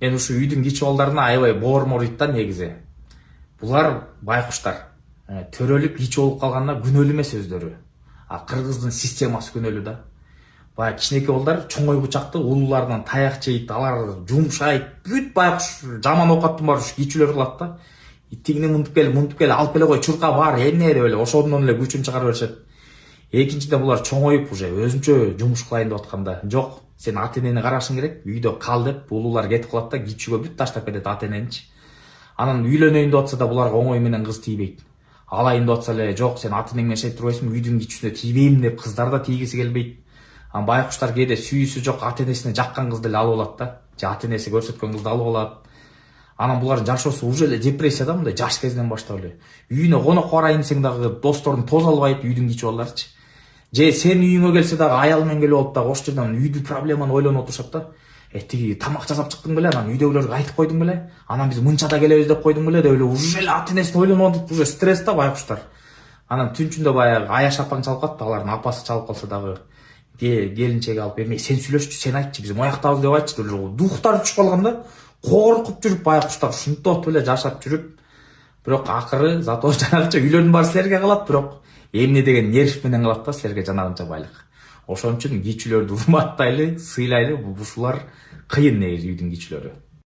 Мен ушу үйдүн кичи балдарына аябай боорморuyт да негизи. Булар байкуштар. Төрөлүп кичи болуп калганына күнөөлүү эмес өздөрү. А кыргыздын системасы күнөөлүү да. Баягы кичинекей балдар чоңой бычакты улууларынан таяк жейт, алар жумшайт, бүт байкуш жаман оокаттын баары ушу кичилер кылат да. Тигине мынтип кел, алып келе кой, чурка бар, эмне деп эле ошондон эле күчүн чыгарып беришет. Экинчиден булар чоңоюп уже өзүнчө жумуш кылайын деп атканда, жок, сен ата-энени карашың керек, үйдө кал деп улуулар кетип калат да, кичүүгө бүт таштап кетет ата-эненичи. Анан үйлөнөйүн деп атса да буларга оңой менен кыз тийбейт. Алайын деп атса эле, жок, сен ата-энең менен жашай турбайсың, үйдүн кичүүсүнө тийбейм деп кыздар да тийгиси келбейт. Анан байкуштар кээде сүйүүсү жок ата-энесине жаккан кызды эле алып алат да, же ата-энеси көрсөткөн кызды алып алат. Анан булардын жашоосу уже эле депрессияда, мындай жаш кезинен баштап эле. Үйүнө конокко барайын десең дагы досторун тоза албайт, үйдүн кичи балдарчы. Же сен үйүңө келсе дагы аял менен келип алып дагы ошол жерден үйдү проблеманы ойлонуп отурушат да. Тиги тамак жасап чыктың беле, анан үйдөгүлөргө айтып койдуң беле, анан биз мынчада келебиз деп койдуң беле деп эле уже эле ата-энесин ойлонуп атып, уже стресс да байкуштар. Анан түнчүндө баягы аяш апаң чалып калат, алардын апасы чалып калса дагы келинчеги алып бермей, сен сүйлөшчү, сен айтчы, биз мояктабыз деп айтчы деп эле духтары түшүп калган да. Коркуп жүрүп байкуштар ушинтип эле жашап жүрүп, бирок акыры зато жанагыча үйлөрдүн баары силерге калат, бирок эмне деген нерв менен калат да силерге жанагынча байлык. Ошон үчүн кичүүлөрдү урматтайлы, сыйлайлы, ушулар кыйын негизи үйдүн кичүүлөрү.